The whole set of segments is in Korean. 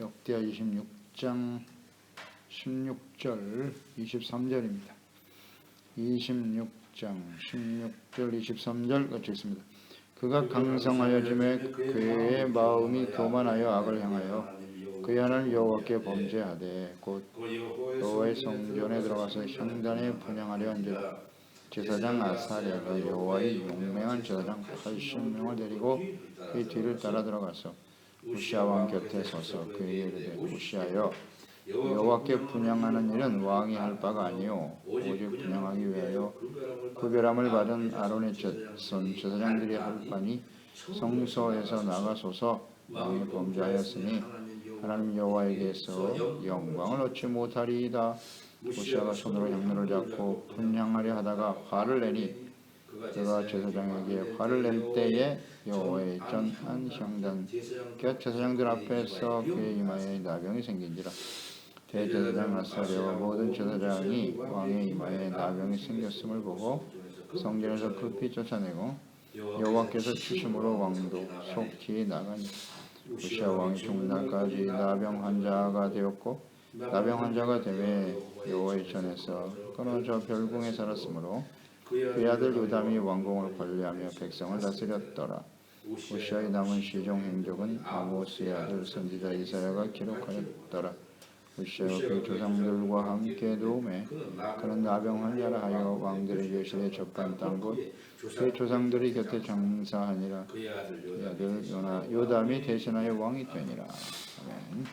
역대하 26장 16절 23절입니다. 26장 16절 23절 같이 읽습니다. 그가 강성하여 짐에 그의 마음이 교만하여 악을 향하여 그의 하나님 여호와께 범죄하되 곧 여호와의 성전에 들어가서 향단에 분향하려 한지라. 제사장 아사랴가 여호와의 용맹한 제사장 80명을 데리고 그의 뒤를 따라 들어가서 우시아 왕 곁에 서서 그에게 이르되 우시아여, 여호와께 분향하는 일은 왕이 할 바가 아니요 오직 분향하기 위하여 구별함을 받은 아론의 전 제사장들이 할 바니 성소에서 나가소서. 왕이 범죄하였으니 하나님 여호와에게서 영광을 얻지 못하리이다. 우시아가 손으로 향로를 잡고 분향하려 하다가 화를 내니 그가 제사장에게 화를 낼 때에 여호와의 전한 향단 곁 제사장들 앞에서 그의 이마에 나병이 생긴지라. 대제사장 아사랴와 모든 제사장이 왕의 이마에 나병이 생겼음을 보고 성전에서 급히 쫓아내고 여호와께서 주심으로 왕도 속히 나가니 우시아 왕이 죽는 날까지 나병 환자가 되었고 나병 환자가 되매 여호와의 전에서 끊어져 별궁에 살았으므로 그의 아들 요담이 왕궁을 관리하며 백성을 다스렸더라. 우시아의 남은 시종 행적은 아모스의 아들 선지자 이사야가 기록하였더라. 우시아가 그 조상들과 함께 누움에 그는 나병 환자라 하여 왕들의 교실에 접한 땅곧 그 조상들이 곁에 장사하니라. 그의 아들 요담이 대신하여 왕이 되니라. 아멘.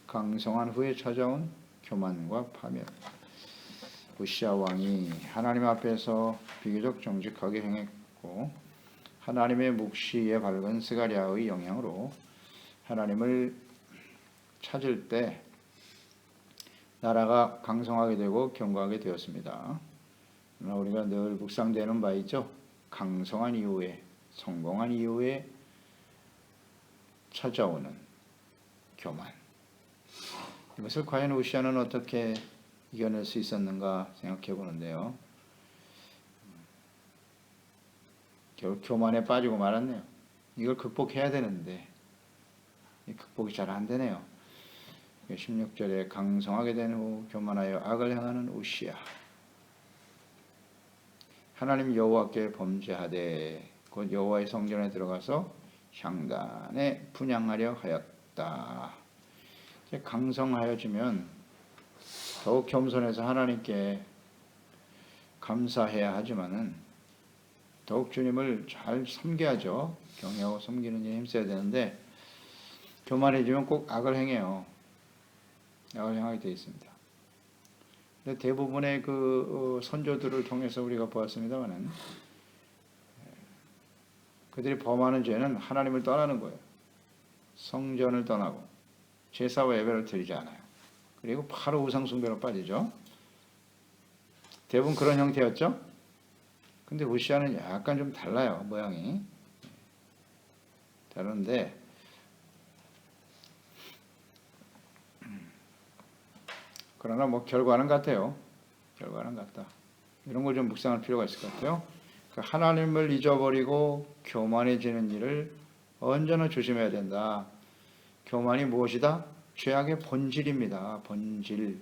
강성한 후에 찾아온 교만과 파멸. 우시아 왕이 하나님 앞에서 비교적 정직하게 행했고 하나님의 묵시에 밝은 스가랴의 영향으로 하나님을 찾을 때 나라가 강성하게 되고 견고하게 되었습니다. 그러나 우리가 늘 묵상되는 바 있죠. 강성한 이후에, 성공한 이후에 찾아오는 교만. 이것을 과연 우시아는 어떻게 이겨낼 수 있었는가 생각해 보는데요. 결국 교만에 빠지고 말았네요. 이걸 극복해야 되는데 극복이 잘 안 되네요. 16절에 강성하게 된 후 교만하여 악을 행하는 우시아. 하나님 여호와께 범죄하되 곧 여호와의 성전에 들어가서 향단에 분향하려 하였다. 강성하여지면 더욱 겸손해서 하나님께 감사해야 하지만은 더욱 주님을 잘 섬겨야죠. 경외하고 섬기는 일에 힘써야 되는데 교만해지면 꼭 악을 행해요. 악을 행하게 되어 있습니다. 근데 대부분의 그 선조들을 통해서 우리가 보았습니다만은 그들이 범하는 죄는 하나님을 떠나는 거예요. 성전을 떠나고 제사와 예배를 드리지 않아요. 그리고 바로 우상숭배로 빠지죠. 대부분 그런 형태였죠. 근데 우시아는 약간 좀 달라요. 모양이 다른데 그러나 뭐 결과는 같아요. 결과는 같다. 이런 걸 좀 묵상할 필요가 있을 것 같아요. 하나님을 잊어버리고 교만해지는 일을 언제나 조심해야 된다. 교만이 무엇이다? 죄악의 본질입니다. 본질.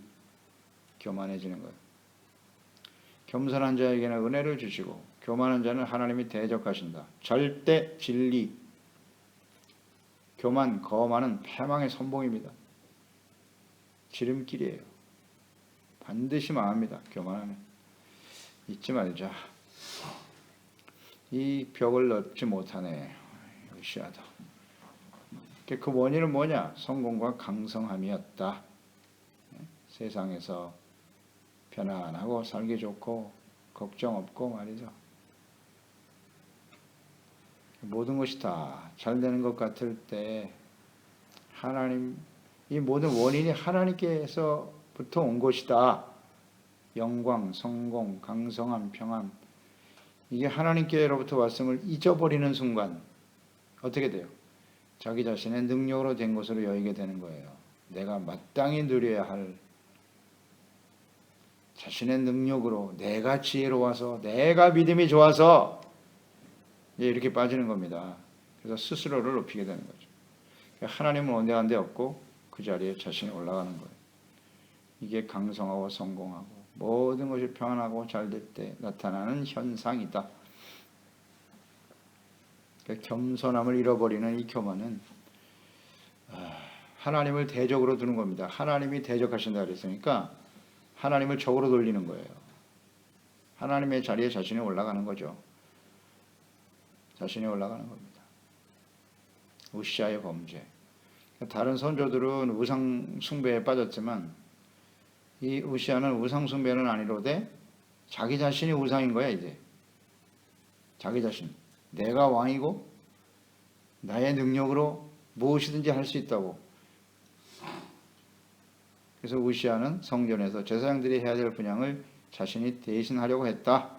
교만해지는 거예요. 겸손한 자에게는 은혜를 주시고 교만한 자는 하나님이 대적하신다. 절대 진리. 교만, 거만은 패망의 선봉입니다. 지름길이에요. 반드시 망합니다. 교만하면. 잊지 말자. 이 벽을 넘지 못하네. 으쌰하다. 그 원인은 뭐냐? 성공과 강성함이었다. 세상에서 편안하고 살기 좋고 걱정 없고 말이죠. 모든 것이 다 잘 되는 것 같을 때 하나님, 이 모든 원인이 하나님께서부터 온 것이다. 영광, 성공, 강성함, 평안, 이게 하나님께로부터 왔음을 잊어버리는 순간 어떻게 돼요? 자기 자신의 능력으로 된 것으로 여기게 되는 거예요. 내가 마땅히 누려야 할 자신의 능력으로, 내가 지혜로워서, 내가 믿음이 좋아서 이렇게 빠지는 겁니다. 그래서 스스로를 높이게 되는 거죠. 하나님은 원대한 데 없고 그 자리에 자신이 올라가는 거예요. 이게 강성하고 성공하고 모든 것이 평안하고 잘 될 때 나타나는 현상이다. 그러니까 겸손함을 잃어버리는 이 교만은 하나님을 대적으로 두는 겁니다. 하나님이 대적하신다 그랬으니까 하나님을 적으로 돌리는 거예요. 하나님의 자리에 자신이 올라가는 거죠. 자신이 올라가는 겁니다. 우시아의 범죄. 다른 선조들은 우상 숭배에 빠졌지만 이 우시아는 우상 숭배는 아니로되 자기 자신이 우상인 거야. 이제 자기 자신, 내가 왕이고 나의 능력으로 무엇이든지 할 수 있다고. 그래서 우시아는 성전에서 제사장들이 해야 될 분향을 자신이 대신하려고 했다.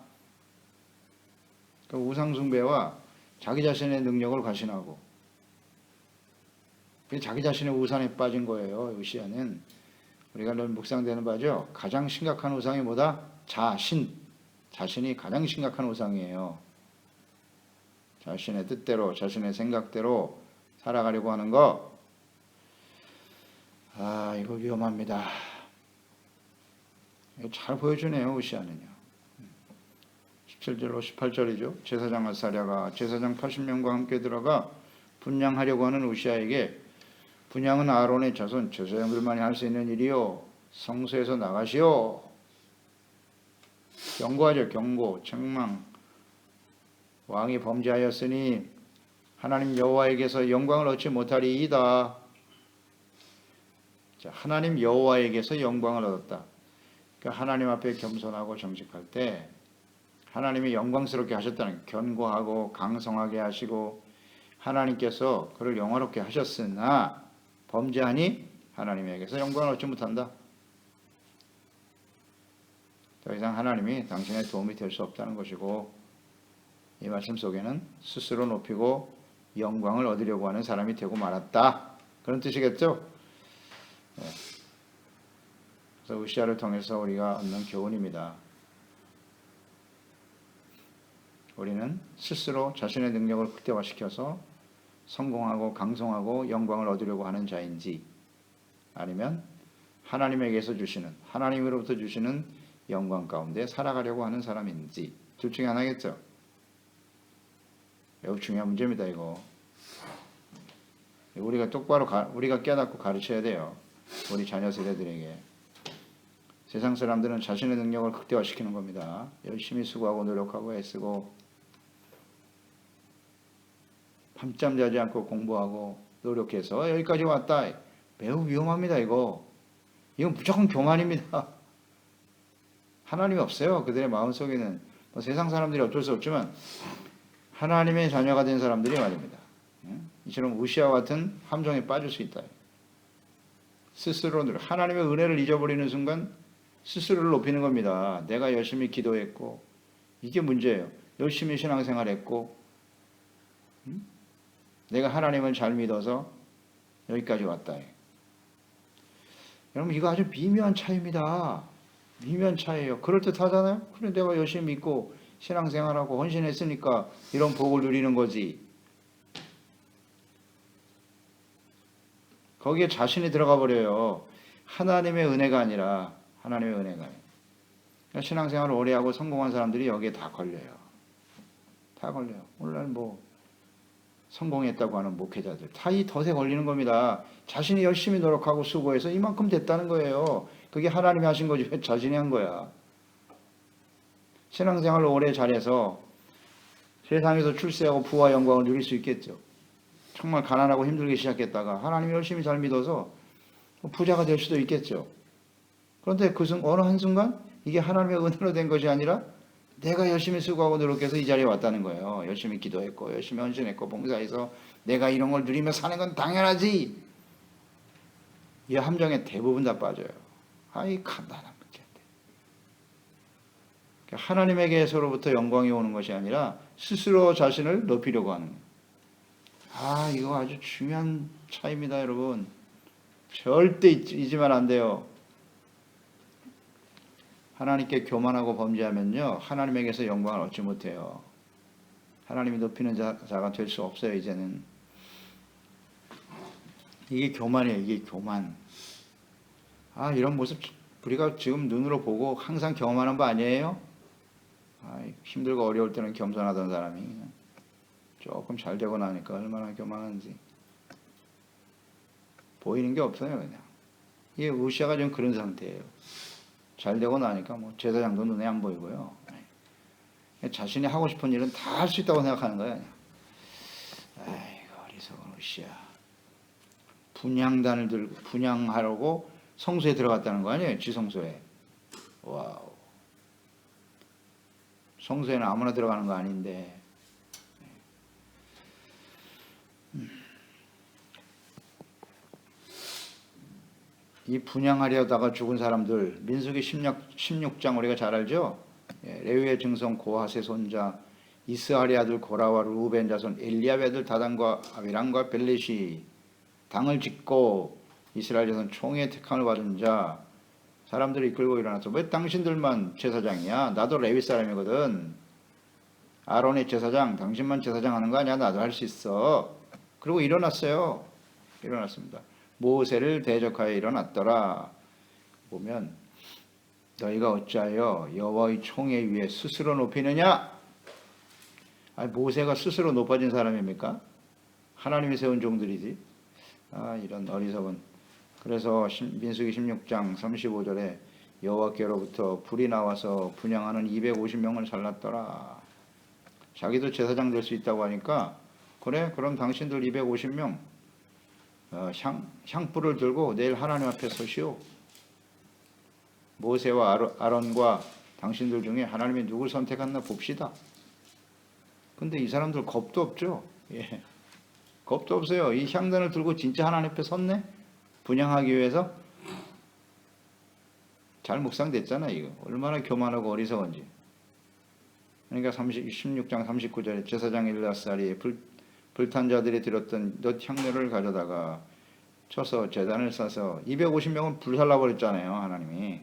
그러니까 우상 숭배와 자기 자신의 능력을 과신하고 자기 자신의 우상에 빠진 거예요. 우시아는 우리가 늘 묵상되는 바죠. 가장 심각한 우상이 뭐다? 자신이 가장 심각한 우상이에요. 자신의 뜻대로 자신의 생각대로 살아가려고 하는 거. 이거 위험합니다. 이거 잘 보여주네요. 우시아는요. 17절로 18절이죠. 제사장 아사랴가 제사장 80명과 함께 들어가 분향하려고 하는 우시아에게 분향은 아론의 자손 제사장들만이 할 수 있는 일이요. 성소에서 나가시오. 경고하죠. 경고, 책망. 왕이 범죄하였으니 하나님 여호와에게서 영광을 얻지 못하리이다. 자, 하나님 여호와에게서 영광을 얻었다. 그러니까 하나님 앞에 겸손하고 정직할 때 하나님이 영광스럽게 하셨다는, 견고하고 강성하게 하시고 하나님께서 그를 영화롭게 하셨으나 범죄하니 하나님에게서 영광을 얻지 못한다. 더 이상 하나님이 당신의 도움이 될 수 없다는 것이고, 이 말씀 속에는 스스로 높이고 영광을 얻으려고 하는 사람이 되고 말았다. 그런 뜻이겠죠? 네. 그래서 우시아를 통해서 우리가 얻는 교훈입니다. 우리는 스스로 자신의 능력을 극대화시켜서 성공하고 강성하고 영광을 얻으려고 하는 자인지, 아니면 하나님에게서 주시는, 하나님으로부터 주시는 영광 가운데 살아가려고 하는 사람인지, 둘 중에 하나겠죠. 매우 중요한 문제입니다. 이거 우리가 똑바로 우리가 깨닫고 가르쳐야 돼요. 우리 자녀 세대들에게. 세상 사람들은 자신의 능력을 극대화시키는 겁니다. 열심히 수고하고 노력하고 애쓰고 밤잠 자지 않고 공부하고 노력해서 여기까지 왔다. 매우 위험합니다. 이건 무조건 교만입니다. 하나님이 없어요. 그들의 마음속에는. 세상 사람들이 어쩔 수 없지만 하나님의 자녀가 된 사람들이 말입니다. 이처럼 우시아와 같은 함정에 빠질 수 있다. 스스로 하나님의 은혜를 잊어버리는 순간 스스로를 높이는 겁니다. 내가 열심히 기도했고, 이게 문제예요. 열심히 신앙생활했고, 내가 하나님을 잘 믿어서 여기까지 왔다. 여러분, 이거 아주 미묘한 차이입니다. 미묘한 차이예요. 그럴듯하잖아요. 그래, 내가 열심히 믿고 신앙생활하고 헌신했으니까 이런 복을 누리는 거지. 거기에 자신이 들어가 버려요. 하나님의 은혜가 아니라, 하나님의 은혜가 아니라. 그러니까 신앙생활을 오래 하고 성공한 사람들이 여기에 다 걸려요. 다 걸려요. 오늘날 성공했다고 하는 목회자들 다 이 덫에 걸리는 겁니다. 자신이 열심히 노력하고 수고해서 이만큼 됐다는 거예요. 그게 하나님이 하신 거지 왜 자신이 한 거야. 신앙생활을 오래 잘해서 세상에서 출세하고 부와 영광을 누릴 수 있겠죠. 정말 가난하고 힘들게 시작했다가 하나님이 열심히 잘 믿어서 부자가 될 수도 있겠죠. 그런데 어느 한순간 이게 하나님의 은혜로 된 것이 아니라 내가 열심히 수고하고 노력해서 이 자리에 왔다는 거예요. 열심히 기도했고 열심히 헌신했고 봉사해서 내가 이런 걸 누리며 사는 건 당연하지. 이 함정에 대부분 다 빠져요. 아이 간단한 문제인데. 하나님에게서로부터 영광이 오는 것이 아니라 스스로 자신을 높이려고 하는 거예요. 이거 아주 중요한 차이입니다. 여러분. 절대 잊으면 안 돼요. 하나님께 교만하고 범죄하면요, 하나님에게서 영광을 얻지 못해요. 하나님이 높이는 자가 될 수 없어요. 이제는 이게 교만이에요. 이게 교만. 이런 모습 우리가 지금 눈으로 보고 항상 경험하는 거 아니에요? 힘들고 어려울 때는 겸손하던 사람이 조금 잘 되고 나니까 얼마나 교만한지 보이는 게 없어요. 그냥 이게 우시아가 지금 그런 상태예요. 잘 되고 나니까 뭐 제사장도 눈에 안 보이고요. 자신이 하고 싶은 일은 다 할 수 있다고 생각하는 거예요. 아이고 어리석은 우시아. 분향단을 들고 분향하려고 성소에 들어갔다는 거 아니에요? 지성소에. 와우. 성소에는 아무나 들어가는 거 아닌데. 이 분향하려다가 죽은 사람들, 민수기 16장 우리가 잘 알죠? 레위의 증손 고하세 손자 이스하리 아들 고라와 루벤 자손 엘리압의 아들 다단과 아비람과 벨렛이 당을 짓고 이스라엘 자손 총회 택함을 받은 자 사람들이 이끌고 일어나서 왜 당신들만 제사장이야? 나도 레위 사람이거든. 아론의 제사장, 당신만 제사장 하는 거 아니야? 나도 할 수 있어. 그리고 일어났어요. 일어났습니다. 모세를 대적하여 일어났더라. 보면 너희가 어찌하여 여호와의 총회 위에 스스로 높이느냐? 모세가 스스로 높아진 사람입니까? 하나님이 세운 종들이지. 이런 어리석은. 그래서 민수기 16장 35절에 여호와께로부터 불이 나와서 분향하는 250명을 살랐더라. 자기도 제사장 될 수 있다고 하니까 그래 그럼 당신들 250명 향불을 들고 내일 하나님 앞에 서시오. 모세와 아론과 당신들 중에 하나님이 누굴 선택했나 봅시다. 근데 이 사람들 겁도 없죠. 겁도 없어요. 이 향단을 들고 진짜 하나님 앞에 섰네. 분향하기 위해서. 잘 묵상됐잖아 이거. 얼마나 교만하고 어리석은지. 그러니까 16장 39절에 제사장 엘리아살이 불탄 자들이 들었던 넛 향료를 가져다가 쳐서 제단을 싸서 250명은 불살라 버렸잖아요. 하나님이.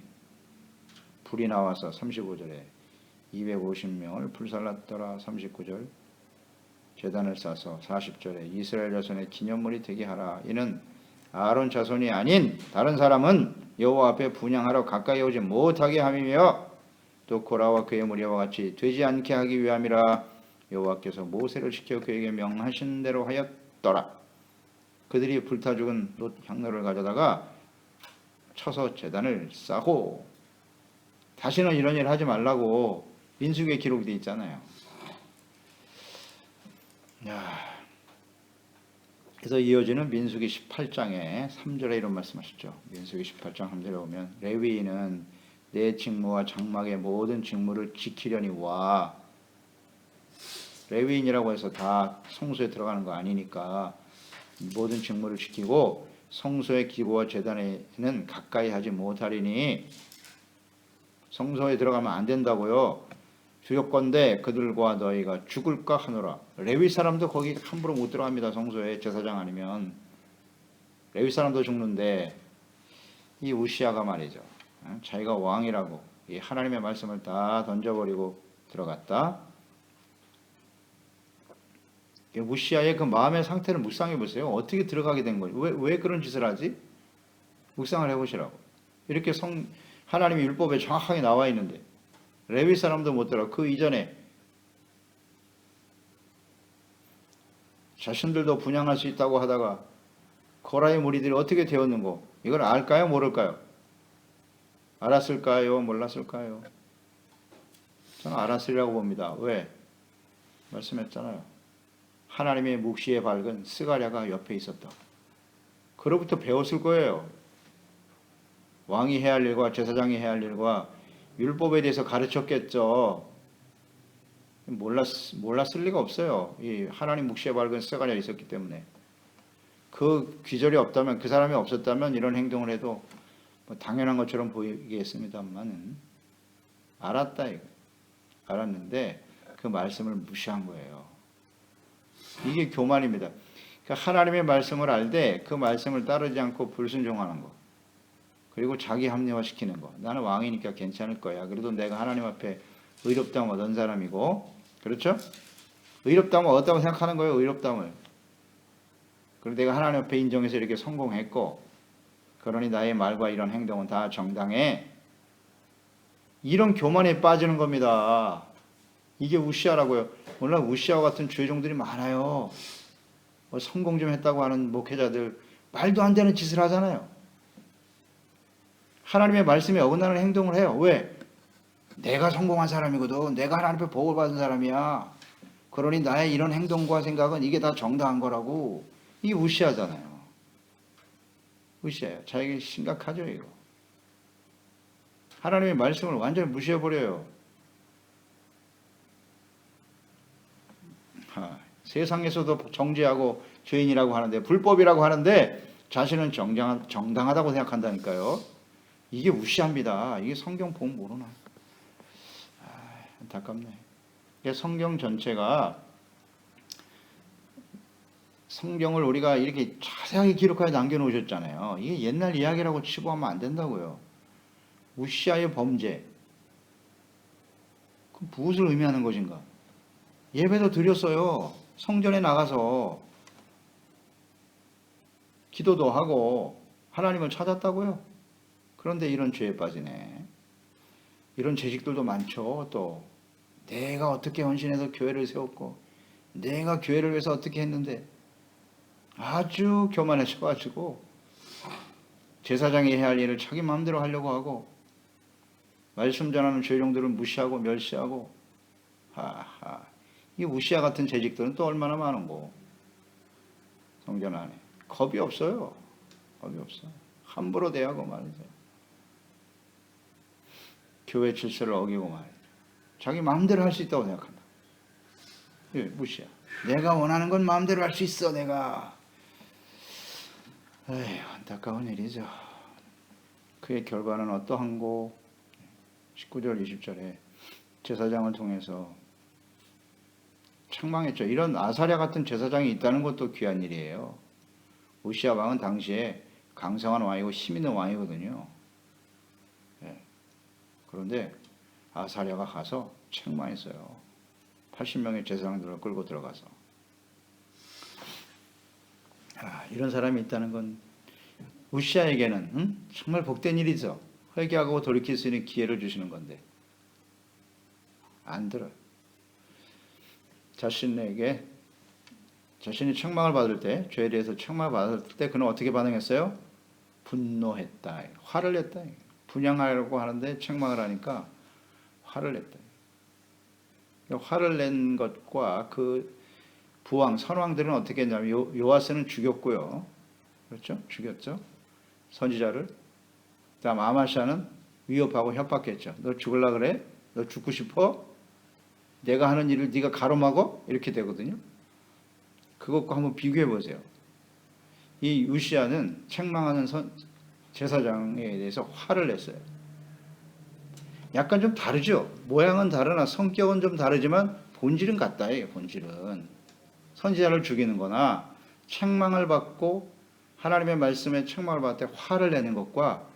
불이 나와서 35절에 250명을 불살랐더라. 39절 제단을 싸서 40절에 이스라엘 자손의 기념물이 되게 하라. 이는 아론 자손이 아닌 다른 사람은 여호와 앞에 분향하러 가까이 오지 못하게 함이며 또 고라와 그의 무리와 같이 되지 않게 하기 위함이라. 여호와께서 모세를 시켜 그에게 명하신 대로 하였더라. 그들이 불타 죽은 롯 향로를 가져다가 쳐서 제단을 싸고 다시는 이런 일 하지 말라고 민수기에 기록이 되어 있잖아요. 그래서 이어지는 민수기 18장에 3절에 이런 말씀하셨죠. 민수기 18장 3절에 보면 레위인은 내 직무와 장막의 모든 직무를 지키려니 와. 레위인이라고 해서 다 성소에 들어가는 거 아니니까 모든 직무를 지키고 성소의 기구와 제단에는 가까이 하지 못하리니. 성소에 들어가면 안 된다고요. 주역건대 그들과 너희가 죽을까 하노라. 레위 사람도 거기 함부로 못 들어갑니다. 성소에 제사장 아니면. 레위 사람도 죽는데 이 우시아가 말이죠. 자기가 왕이라고 이 하나님의 말씀을 다 던져버리고 들어갔다. 우시아의 그 마음의 상태를 묵상해 보세요. 어떻게 들어가게 된 거예요? 왜 그런 짓을 하지? 묵상을 해보시라고. 이렇게 하나님의 율법에 정확하게 나와 있는데 레위 사람도 못 들어. 그 이전에 자신들도 분향할 수 있다고 하다가 고라의 무리들이 어떻게 되었는고 이걸 알까요? 모를까요? 알았을까요? 몰랐을까요? 저는 알았으리라고 봅니다. 왜? 말씀했잖아요. 하나님의 묵시에 밝은 스가랴가 옆에 있었다. 그로부터 배웠을 거예요. 왕이 해야 할 일과 제사장이 해야 할 일과 율법에 대해서 가르쳤겠죠. 몰랐을 리가 없어요. 이 하나님 묵시에 밝은 스가랴가 있었기 때문에. 그 귀절이 없다면, 그 사람이 없었다면 이런 행동을 해도 뭐 당연한 것처럼 보이겠습니다만은 알았다 이거. 알았는데 그 말씀을 무시한 거예요. 이게 교만입니다. 그러니까 하나님의 말씀을 알되 그 말씀을 따르지 않고 불순종하는 거. 그리고 자기 합리화시키는 거. 나는 왕이니까 괜찮을 거야. 그래도 내가 하나님 앞에 의롭다함을 얻은 사람이고. 그렇죠? 의롭다함을 얻었다고 생각하는 거예요. 의롭다함을. 그리고 내가 하나님 앞에 인정해서 이렇게 성공했고, 그러니 나의 말과 이런 행동은 다 정당해. 이런 교만에 빠지는 겁니다. 이게 우시아라고요. 오늘날 우시아와 같은 죄종들이 많아요. 뭐 성공 좀 했다고 하는 목회자들 말도 안 되는 짓을 하잖아요. 하나님의 말씀에 어긋나는 행동을 해요. 왜? 내가 성공한 사람이거든. 내가 하나님 앞에 복을 받은 사람이야. 그러니 나의 이런 행동과 생각은 이게 다 정당한 거라고. 이게 우시아잖아요. 무시해요. 자에게 심각하죠, 이거. 하나님의 말씀을 완전히 무시해버려요. 세상에서도 정죄하고 죄인이라고 하는데, 불법이라고 하는데, 자신은 정당하다고 생각한다니까요. 이게 무시합니다. 이게 성경 보면 모르나. 안타깝네. 성경 전체가, 성경을 우리가 이렇게 자세하게 기록하여 남겨놓으셨잖아요. 이게 옛날 이야기라고 치고 하면 안 된다고요. 우시아의 범죄. 그 무엇을 의미하는 것인가? 예배도 드렸어요. 성전에 나가서 기도도 하고 하나님을 찾았다고요. 그런데 이런 죄에 빠지네. 이런 죄식들도 많죠. 또 내가 어떻게 헌신해서 교회를 세웠고, 내가 교회를 위해서 어떻게 했는데, 아주 교만해져가지고 제사장이 해야 할 일을 자기 마음대로 하려고 하고, 말씀 전하는 죄종들을 무시하고 멸시하고. 이 우시아 같은 재직들은 또 얼마나 많은고. 성전 안에 겁이 없어요. 겁이 없어. 함부로 대하고 말이죠. 교회 질서를 어기고 말이죠. 자기 마음대로 할 수 있다고 생각한다. 예, 무시야. 내가 원하는 건 마음대로 할 수 있어. 내가. 에휴, 안타까운 일이죠. 그의 결과는 어떠한고? 19절 20절에 제사장을 통해서 책망했죠. 이런 아사랴 같은 제사장이 있다는 것도 귀한 일이에요. 우시아 왕은 당시에 강성한 왕이고 힘 있는 왕이거든요. 예. 그런데 아사랴가 가서 책망했어요. 80명의 제사장들을 끌고 들어가서. 이런 사람이 있다는 건 우시아에게는 정말 복된 일이죠. 회개하고 돌이킬 수 있는 기회를 주시는 건데 안 들어요. 자신이 책망을 받을 때, 죄에 대해서 책망을 받을 때 그는 어떻게 반응했어요? 분노했다. 화를 냈다. 분양하려고 하는데 책망을 하니까 화를 냈다. 화를 낸 것과 그 부왕, 선왕들은 어떻게 했냐면 요아스는 죽였고요. 그렇죠? 죽였죠. 선지자를. 그다음 아마샤는 위협하고 협박했죠. 너 죽을라 그래? 너 죽고 싶어? 내가 하는 일을 네가 가로막어? 이렇게 되거든요. 그것과 한번 비교해 보세요. 이 우시아는 책망하는 제사장에 대해서 화를 냈어요. 약간 좀 다르죠. 모양은 다르나 성격은 좀 다르지만 본질은 같다. 본질은 선지자를 죽이는 거나 책망을 받고 하나님의 말씀에 책망을 받을 때 화를 내는 것과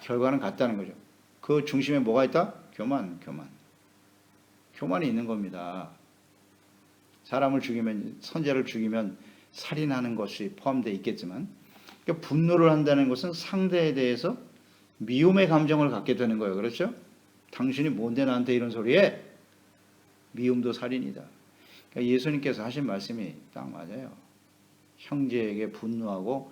결과는 같다는 거죠. 그 중심에 뭐가 있다? 교만이 있는 겁니다. 사람을 죽이면, 선지자를 죽이면 살인하는 것이 포함되어 있겠지만, 그러니까 분노를 한다는 것은 상대에 대해서 미움의 감정을 갖게 되는 거예요. 그렇죠? 당신이 뭔데 나한테 이런 소리해? 미움도 살인이다. 그러니까 예수님께서 하신 말씀이 딱 맞아요. 형제에게 분노하고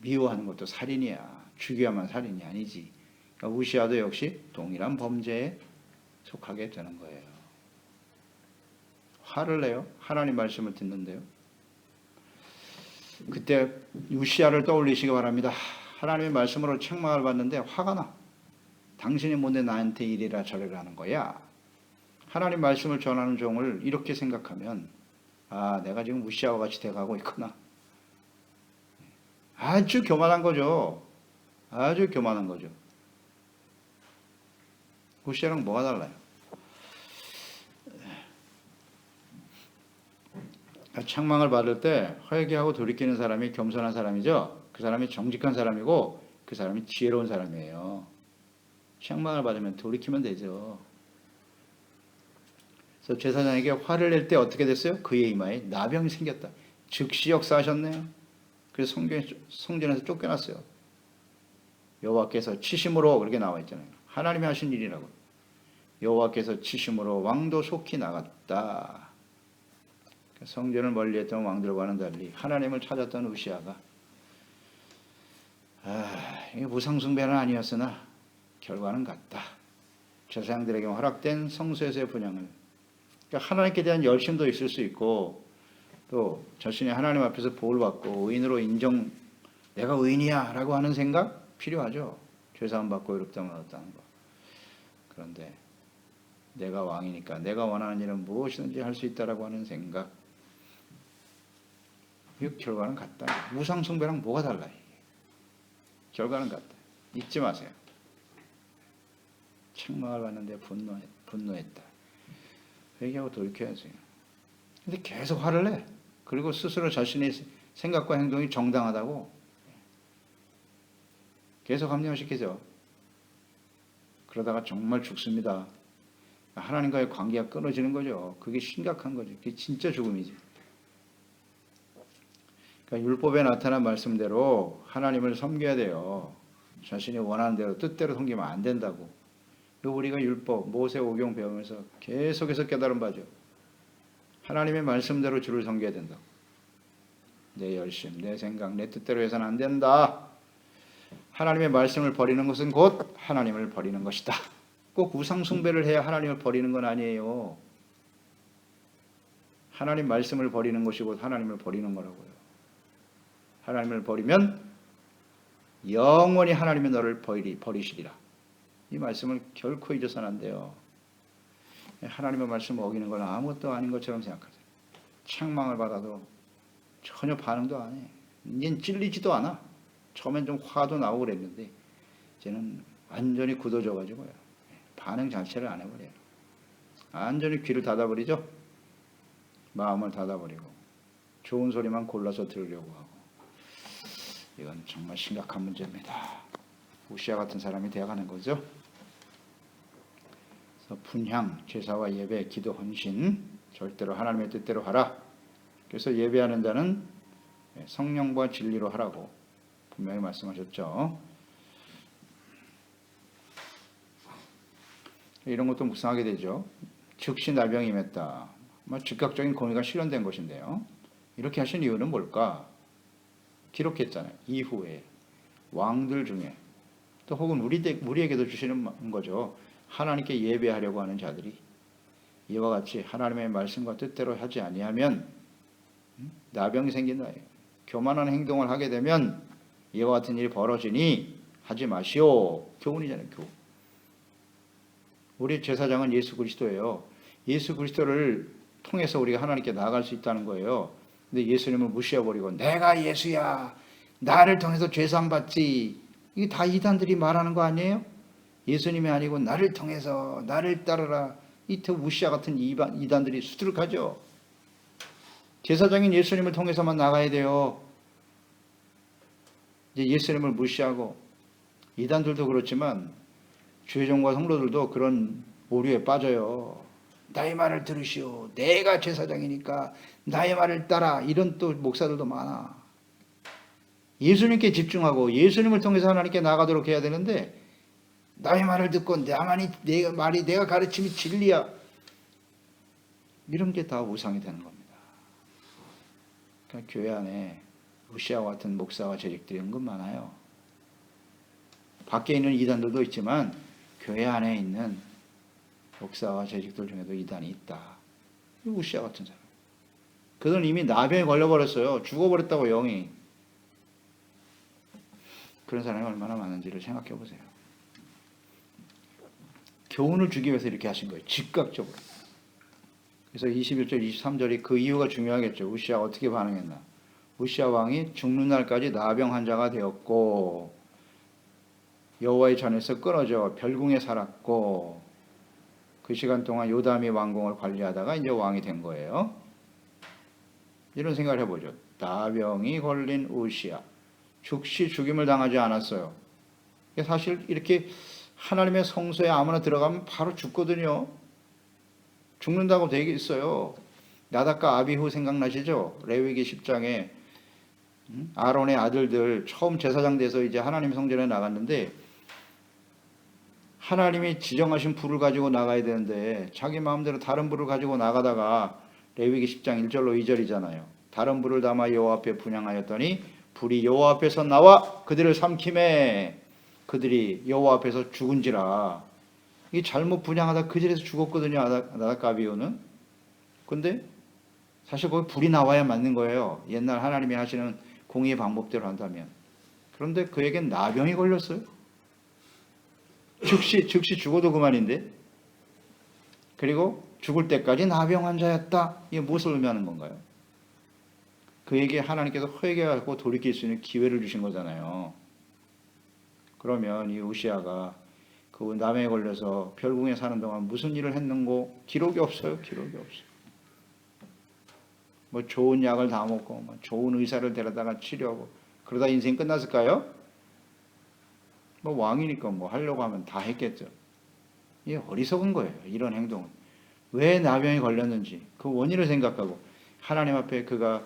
미워하는 것도 살인이야. 죽여야만 살인이 아니지. 그러니까 우시아도 역시 동일한 범죄에 속하게 되는 거예요. 화를 내요. 하나님 말씀을 듣는데요. 그때 우시아를 떠올리시기 바랍니다. 하나님의 말씀으로 책망을 받는데 화가 나. 당신이 뭔데 나한테 이래라 저래라 하는 거야. 하나님 말씀을 전하는 종을 이렇게 생각하면 내가 지금 우시아와 같이 돼가고 있구나. 아주 교만한 거죠. 아주 교만한 거죠. 우시아랑 뭐가 달라요? 책망을 받을 때 회개하고 돌이키는 사람이 겸손한 사람이죠. 그 사람이 정직한 사람이고 그 사람이 지혜로운 사람이에요. 책망을 받으면 돌이키면 되죠. 그래서 제사장에게 화를 낼 때 어떻게 됐어요? 그의 이마에 나병이 생겼다. 즉시 역사하셨네요. 그래서 성전에서 쫓겨났어요. 여호와께서 치심으로 그렇게 나와 있잖아요. 하나님이 하신 일이라고. 여호와께서 치심으로 왕도 속히 나갔다. 성전을 멀리했던 왕들과는 달리 하나님을 찾았던 우시아가 이게 무상숭배는 아니었으나 결과는 같다. 제사장들에게 허락된 성소에서의 분향을, 그러니까 하나님께 대한 열심도 있을 수 있고 또 자신이 하나님 앞에서 복을 받고 의인으로 내가 의인이야 라고 하는 생각 필요하죠. 죄사함 받고 의롭다함을 얻었다는 거. 그런데 내가 왕이니까 내가 원하는 일은 무엇이든지 할 수 있다라고 하는 생각, 이 결과는 같다. 무상숭배랑 뭐가 달라? 결과는 같다. 잊지 마세요. 책망을 받는데 분노했다. 회개하고 돌이켜야지. 근데 계속 화를 내. 그리고 스스로 자신의 생각과 행동이 정당하다고 계속 합리화시키죠. 그러다가 정말 죽습니다. 하나님과의 관계가 끊어지는 거죠. 그게 심각한 거죠. 그게 진짜 죽음이지. 그러니까 율법에 나타난 말씀대로 하나님을 섬겨야 돼요. 자신이 원하는 대로 뜻대로 섬기면 안 된다고. 우리가 율법, 모세오경 배우면서 계속해서 깨달은 바죠. 하나님의 말씀대로 주를 섬겨야 된다. 내 열심, 내 생각, 내 뜻대로 해서는 안 된다. 하나님의 말씀을 버리는 것은 곧 하나님을 버리는 것이다. 꼭 우상숭배를 해야 하나님을 버리는 건 아니에요. 하나님 말씀을 버리는 것이 곧 하나님을 버리는 거라고요. 하나님을 버리면 영원히 하나님이 너를 버리시리라. 이 말씀을 결코 잊어서는 안 돼요. 하나님의 말씀을 어기는 건 아무것도 아닌 것처럼 생각하세요. 책망을 받아도 전혀 반응도 안 해. 이젠 찔리지도 않아. 처음엔 좀 화도 나오고 그랬는데 이제는 완전히 굳어져가지고요. 반응 자체를 안 해버려요. 완전히 귀를 닫아버리죠. 마음을 닫아버리고 좋은 소리만 골라서 들으려고 하고. 이건 정말 심각한 문제입니다. 우시아 같은 사람이 되어가는 거죠. 그래서 분향, 제사와 예배, 기도, 헌신 절대로 하나님의 뜻대로 하라. 그래서 예배하는 자는 성령과 진리로 하라고 분명히 말씀하셨죠. 이런 것도 묵상하게 되죠. 즉시 나병이 임했다. 즉각적인 공의가 실현된 것인데요. 이렇게 하신 이유는 뭘까? 기록했잖아요. 이후에 왕들 중에 또 혹은 우리에게도 주시는 거죠. 하나님께 예배하려고 하는 자들이 이와 같이 하나님의 말씀과 뜻대로 하지 아니하면 나병이 생긴다. 교만한 행동을 하게 되면 이와 같은 일이 벌어지니 하지 마시오. 교훈이잖아요. 교훈. 우리 제사장은 예수 그리스도예요. 예수 그리스도를 통해서 우리가 하나님께 나아갈 수 있다는 거예요. 근데 예수님을 무시해버리고 내가 예수야, 나를 통해서 죄사함 받지, 이게 다 이단들이 말하는 거 아니에요? 예수님이 아니고 나를 통해서 나를 따르라. 이 우시아 같은 이단들이 수두룩하죠. 제사장인 예수님을 통해서만 나가야 돼요. 이제 예수님을 무시하고 이단들도 그렇지만 주의종과 성도들도 그런 오류에 빠져요. 나의 말을 들으시오. 내가 제사장이니까 나의 말을 따라. 이런 또 목사들도 많아. 예수님께 집중하고 예수님을 통해서 하나님께 나가도록 해야 되는데 나의 말을 듣고 내가 가르침이 진리야. 이런 게 다 우상이 되는 겁니다. 그러니까 교회 안에 우시아와 같은 목사와 재직들이 은근 많아요. 밖에 있는 이단들도 있지만 교회 안에 있는 목사와 재직들 중에도 이단이 있다. 우시아 같은 사람. 그들은 이미 나병에 걸려버렸어요. 죽어버렸다고 영이. 그런 사람이 얼마나 많은지를 생각해 보세요. 교훈을 주기 위해서 이렇게 하신 거예요. 즉각적으로. 그래서 21절, 23절이 그 이유가 중요하겠죠. 우시아가 어떻게 반응했나. 우시아 왕이 죽는 날까지 나병 환자가 되었고 여호와의 전에서 끊어져 별궁에 살았고 그 시간 동안 요담이 왕궁을 관리하다가 이제 왕이 된 거예요. 이런 생각을 해보죠. 나병이 걸린 우시아. 즉시 죽임을 당하지 않았어요. 사실 이렇게 하나님의 성소에 아무나 들어가면 바로 죽거든요. 죽는다고 되어 있어요. 나답과 아비후 생각나시죠? 레위기 10장에 아론의 아들들 처음 제사장 돼서 이제 하나님 성전에 나갔는데 하나님이 지정하신 불을 가지고 나가야 되는데 자기 마음대로 다른 불을 가지고 나가다가 레위기 10장 1절로 2절이잖아요. 다른 불을 담아 여호와 앞에 분향하였더니 불이 여호와 앞에서 나와 그들을 삼키매 그들이 여호와 앞에서 죽은지라. 이게 잘못 분향하다 그 자리에서 죽었거든요. 나답과 아비후는. 근데 사실 거기 불이 나와야 맞는 거예요. 옛날 하나님이 하시는 공의의 방법대로 한다면. 그런데 그에겐 나병이 걸렸어요. 즉시 죽어도 그만인데. 그리고 죽을 때까지 나병 환자였다. 이게 무엇을 의미하는 건가요? 그에게 하나님께서 회개하고 돌이킬 수 있는 기회를 주신 거잖아요. 그러면 이 우시아가 그 나병에 걸려서 별궁에 사는 동안 무슨 일을 했는고 기록이 없어요. 기록이 없어요. 뭐 좋은 약을 다 먹고 뭐 좋은 의사를 데려다가 치료하고 그러다 인생 끝났을까요? 뭐 왕이니까 뭐 하려고 하면 다 했겠죠. 이게 어리석은 거예요. 이런 행동은. 왜 나병에 걸렸는지 그 원인을 생각하고 하나님 앞에 그가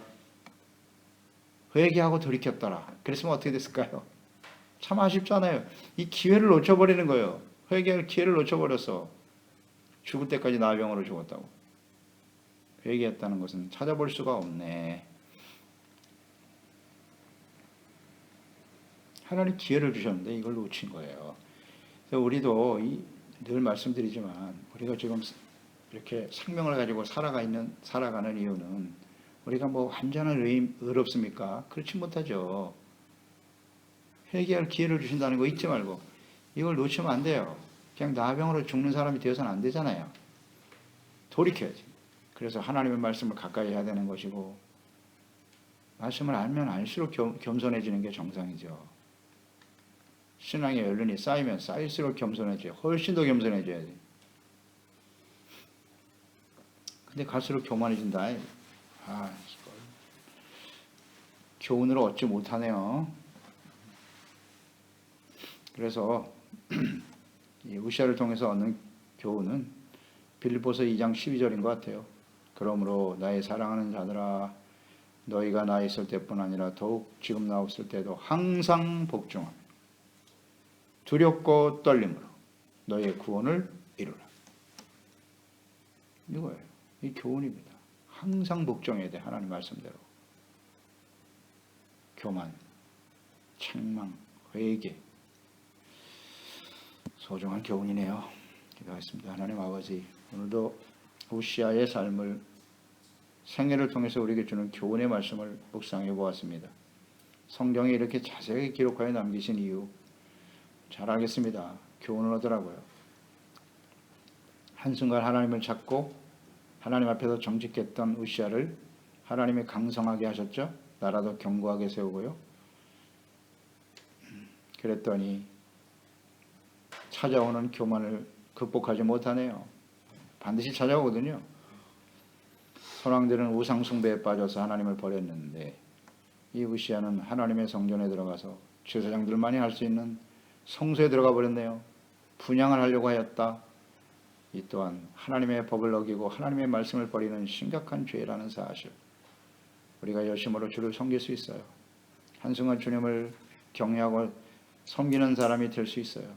회개하고 돌이켰더라. 그랬으면 어떻게 됐을까요? 참 아쉽잖아요. 이 기회를 놓쳐버리는 거예요. 회개할 기회를 놓쳐버렸어. 죽을 때까지 나병으로 죽었다고. 회개했다는 것은 찾아볼 수가 없네. 하나님 기회를 주셨는데 이걸 놓친 거예요. 그래서 우리도 늘 말씀드리지만 우리가 지금 이렇게 생명을 가지고 살아가는 이유는 우리가 뭐 완전한 의롭습니까? 그렇지 못하죠. 회개할 기회를 주신다는 거 잊지 말고 이걸 놓치면 안 돼요. 그냥 나병으로 죽는 사람이 되어서는 안 되잖아요. 돌이켜야지. 그래서 하나님의 말씀을 가까이 해야 되는 것이고 말씀을 알면 알수록 겸손해지는 게 정상이죠. 신앙의 연륜이 쌓이면 쌓일수록 겸손해져요. 훨씬 더 겸손해져야 돼. 근데 갈수록 교만해진다. 교훈을 얻지 못하네요. 그래서 이 우시아를 통해서 얻는 교훈은 빌립보서 2장 12절인 것 같아요. 그러므로 나의 사랑하는 자들아 너희가 나 있을 때뿐 아니라 더욱 지금 나 없을 때도 항상 복종하며 두렵고 떨림으로 너희의 구원을 이루라. 이거예요. 이 교훈입니다. 항상 복종해야 돼. 하나님 말씀대로. 교만, 책망, 회개. 소중한 교훈이네요. 기도하겠습니다. 하나님 아버지, 오늘도 우시아의 삶을 생애를 통해서 우리에게 주는 교훈의 말씀을 묵상해 보았습니다. 성경에 이렇게 자세하게 기록하여 남기신 이유 잘 알겠습니다. 교훈을 얻으라고요. 한순간 하나님을 찾고 하나님 앞에서 정직했던 우시아를 하나님이 강성하게 하셨죠. 나라도 견고하게 세우고요. 그랬더니 찾아오는 교만을 극복하지 못하네요. 반드시 찾아오거든요. 선왕들은 우상 숭배에 빠져서 하나님을 버렸는데 이 우시아는 하나님의 성전에 들어가서 제사장들만이 할 수 있는 성소에 들어가 버렸네요. 분향을 하려고 하였다. 이 또한 하나님의 법을 어기고 하나님의 말씀을 버리는 심각한 죄라는 사실. 우리가 열심으로 주를 섬길 수 있어요. 한순간 주님을 경외하고 섬기는 사람이 될 수 있어요.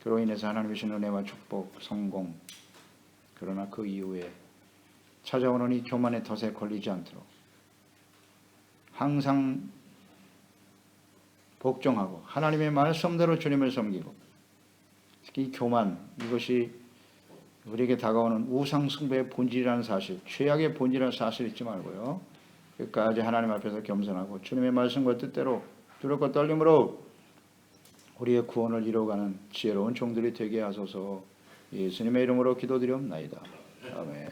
그로 인해서 하나님의 주신 은혜와 축복, 성공. 그러나 그 이후에 찾아오는 이 교만의 덫에 걸리지 않도록 항상 복종하고 하나님의 말씀대로 주님을 섬기고 특히 교만, 이것이 우리에게 다가오는 우상 숭배의 본질이라는 사실, 죄악의 본질이라는 사실 잊지 말고요. 끝까지 하나님 앞에서 겸손하고 주님의 말씀과 뜻대로 두렵고 떨림으로 우리의 구원을 이루어가는 지혜로운 종들이 되게 하소서. 예수님의 이름으로 기도드리옵나이다. 아멘.